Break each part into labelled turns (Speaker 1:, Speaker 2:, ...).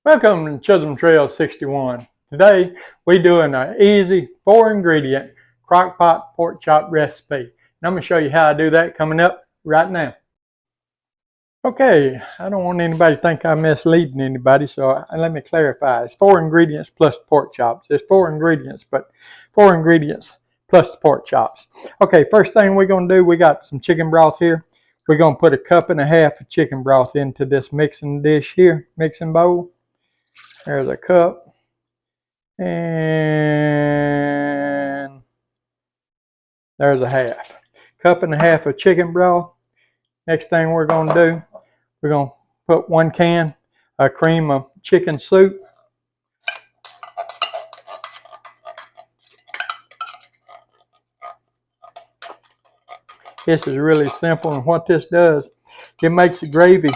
Speaker 1: Welcome to Chisholm Trail 61. Today we're doing an easy 4-ingredient crock pot pork chop recipe. And I'm going to show you how I do that coming up right now. Okay, I don't want anybody to think I'm misleading anybody, so let me clarify. It's 4 ingredients plus pork chops. It's 4 ingredients, but 4 ingredients plus the pork chops. Okay, first thing we're going to do, we got some chicken broth here. We're going to put 1.5 cups of chicken broth into this mixing dish here, mixing bowl. There's 1 cup. And there's 1/2 cup of chicken broth. Next thing we're going to do, we're going to put 1 can of cream of chicken soup. This is really simple, and what this does, it makes the gravy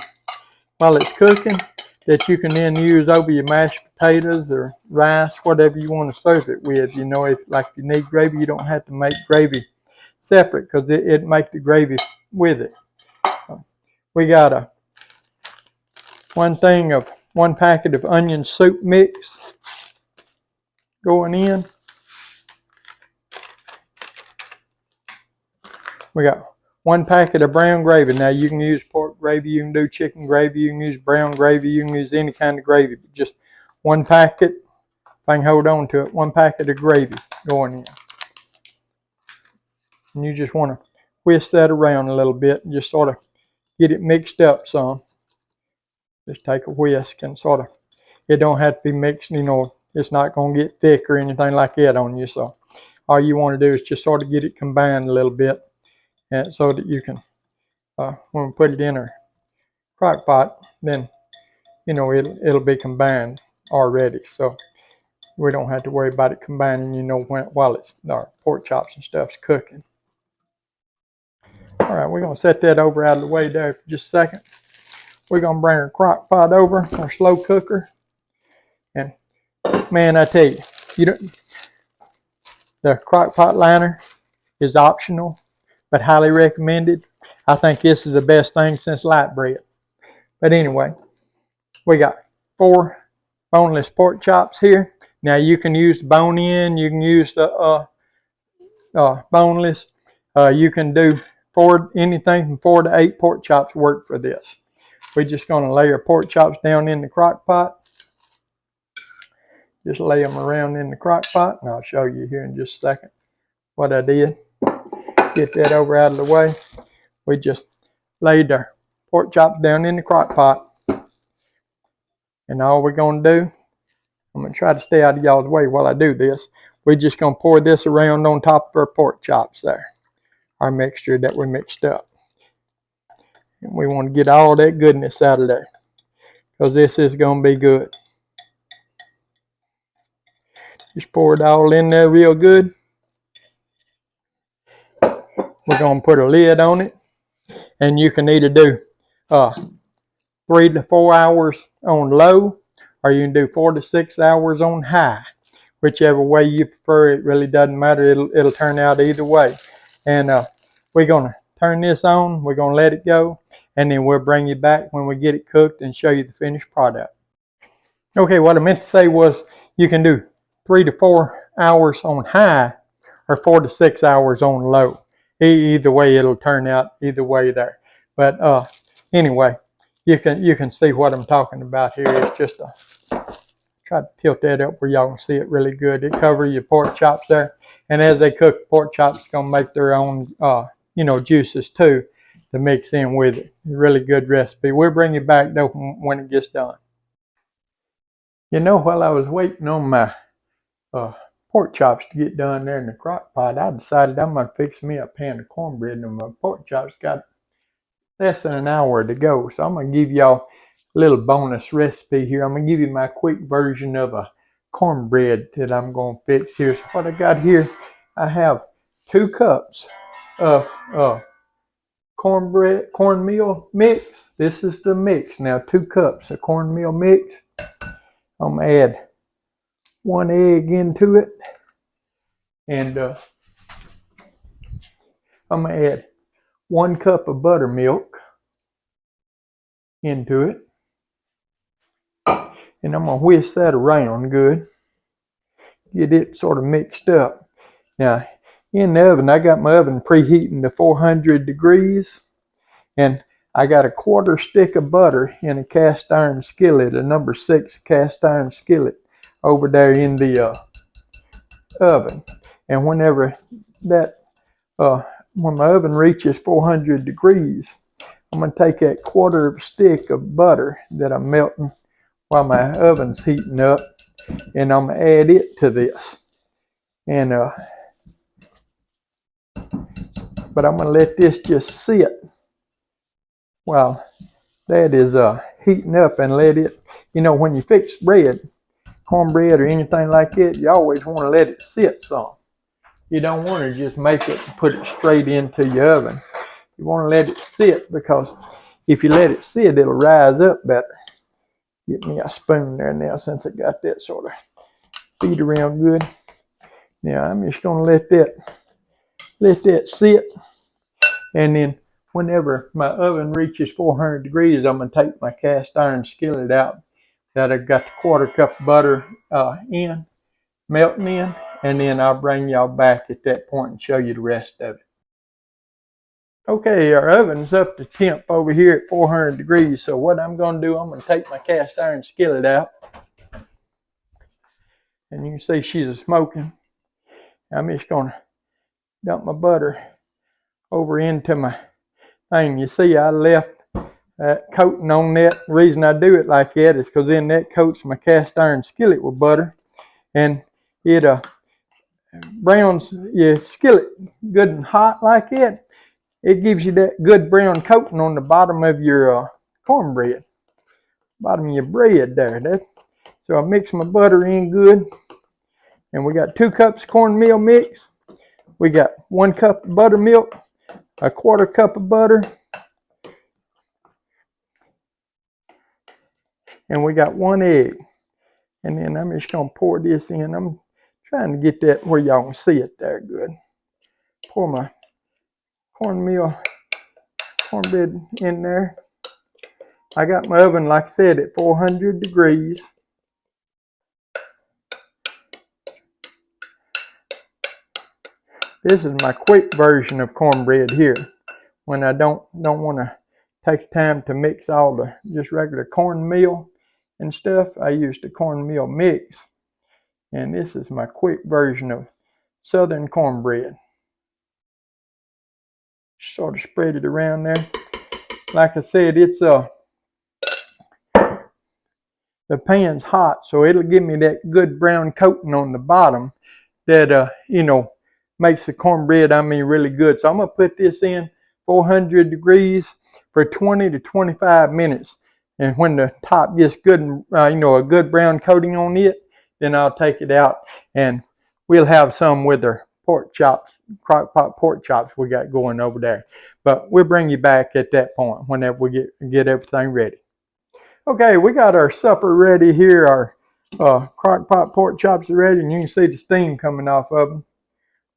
Speaker 1: while it's cooking that you can then use over your mashed potatoes or rice, whatever you want to serve it with. You know, if you need gravy, you don't have to make gravy separate because it makes the gravy with it. We got 1 packet of onion soup mix going in. We got 1 packet of brown gravy. Now you can use pork gravy, you can do chicken gravy, you can use brown gravy, you can use any kind of gravy, but just 1 packet, if I can hold on to it, 1 packet of gravy going in. And you just want to whisk that around a little bit and just sort of get it mixed up some. Just take a whisk and sort of, it don't have to be mixed, you know, it's not going to get thick or anything like that on you. So all you want to do is just sort of get it combined a little bit, and so that you can, when we put it in our crock pot, then, you know, it'll be combined already. So we don't have to worry about it combining, you know, while it's our pork chops and stuff's cooking. All right, we're going to set that over out of the way there for just a second. We're going to bring our crock pot over, our slow cooker. And man, I tell you, the crock pot liner is optional, but highly recommended. I think this is the best thing since light bread. But anyway, we got 4 boneless pork chops here. Now you can use the bone in, you can use the boneless. You can do anything from 4 to 8 pork chops work for this. We're just going to lay our pork chops down in the crock pot. Just lay them around in the crock pot, and I'll show you here in just a second what I did. Get that over out of the way. We just laid our pork chops down in the crock pot. And all we're going to do, I'm going to try to stay out of y'all's way while I do this. We're just going to pour this around on top of our pork chops there. Our mixture that we mixed up. And we want to get all that goodness out of there, because this is going to be good. Just pour it all in there real good. We're going to put a lid on it, and you can either do 3 to 4 hours on low, or you can do 4 to 6 hours on high. Whichever way you prefer, it really doesn't matter. It'll turn out either way. And we're going to turn this on, we're going to let it go, and then we'll bring you back when we get it cooked and show you the finished product. Okay, what I meant to say was you can do 3 to 4 hours on high or 4 to 6 hours on low. Either way, it'll turn out either way there. But anyway, you can see what I'm talking about here. It's just try to tilt that up where y'all can see it really good. It covers your pork chops there. And as they cook, pork chops are going to make their own, you know, juices too to mix in with it. Really good recipe. We'll bring you back though when it gets done. You know, while I was waiting on my pork chops to get done there in the crock pot, I decided I'm going to fix me a pan of cornbread, and my pork chops got less than an hour to go. So I'm going to give y'all a little bonus recipe here. I'm going to give you my quick version of a cornbread that I'm going to fix here. So what I got here, I have 2 cups of cornmeal mix. This is the mix. Now 2 cups of cornmeal mix. I'm going to add 1 egg into it. And I'm going to add 1 cup of buttermilk into it. And I'm going to whisk that around good. Get it sort of mixed up. Now, in the oven, I got my oven preheating to 400 degrees. And I got a 1/4 stick of butter in a cast iron skillet, a number 6 cast iron skillet over there in the oven. And whenever that, when my oven reaches 400 degrees, I'm going to take that 1/4 stick of butter that I'm melting while my oven's heating up, and I'm going to add it to this. And but I'm going to let this just sit while that is heating up, and let it, you know, when you fix bread, cornbread or anything like that, you always want to let it sit some. You don't want to just make it and put it straight into your oven. You want to let it sit, because if you let it sit, it'll rise up better. Get me a spoon there now, since I got that sort of feed around good. Now I'm just going to let that sit, and then whenever my oven reaches 400 degrees, I'm going to take my cast iron skillet out that I got the 1/4 cup of butter melting in, and then I'll bring y'all back at that point and show you the rest of it. Okay, our oven's up to temp over here at 400 degrees. So what I'm going to do, I'm going to take my cast iron skillet out, and you can see she's smoking. I'm just going to dump my butter over into my thing. You see, I left that coating on that. The reason I do it like that is because then that coats my cast iron skillet with butter, and it browns your skillet good and hot like that. It gives you that good brown coating on the bottom of your cornbread, bottom of your bread there. So I mix my butter in good, and we got 2 cups cornmeal mix. We got 1 cup of buttermilk, a 1/4 cup of butter, and we got 1 egg. And then I'm just going to pour this in. I'm trying to get that where y'all can see it there good. Pour my cornbread in there. I got my oven, like I said, at 400 degrees. This is my quick version of cornbread here, when I don't want to take time to mix all the just regular cornmeal and stuff. I use the cornmeal mix, and this is my quick version of southern cornbread. Sort of spread it around there. Like I said, it's the pan's hot, so it'll give me that good brown coating on the bottom that you know, makes the cornbread, I mean, really good. So I'm going to put this in 400 degrees for 20 to 25 minutes. And when the top gets good, you know, a good brown coating on it, then I'll take it out, and we'll have some with our pork chops, crock pot pork chops we got going over there. But we'll bring you back at that point whenever we get everything ready. Okay, we got our supper ready here. Our crock pot pork chops are ready, and you can see the steam coming off of them.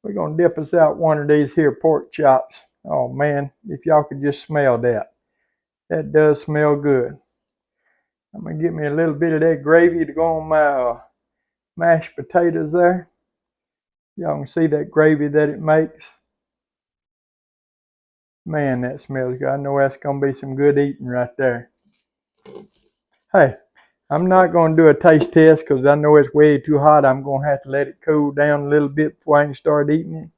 Speaker 1: We're going to dip us out one of these here pork chops. Oh man, if y'all could just smell that. That does smell good. I'm going to get me a little bit of that gravy to go on my mashed potatoes there. Y'all can see that gravy that it makes. Man, that smells good. I know that's going to be some good eating right there. Hey, I'm not going to do a taste test because I know it's way too hot. I'm going to have to let it cool down a little bit before I can start eating it.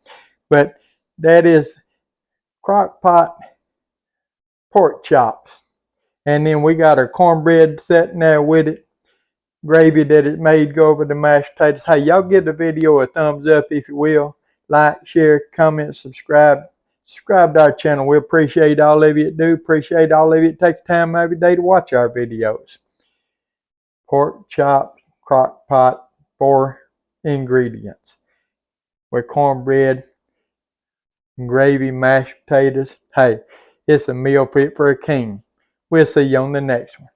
Speaker 1: But that is crock pot pork chops. And then we got our cornbread sitting there with it. Gravy that it made go over the mashed potatoes. Hey, y'all give the video a thumbs up if you will. Like, share, comment, subscribe. Subscribe to our channel. We appreciate all of you that do. Appreciate all of you that take time every day to watch our videos. Pork chops, crock pot, 4 ingredients. With cornbread, gravy, mashed potatoes. Hey, it's a meal fit for a king. We'll see you on the next one.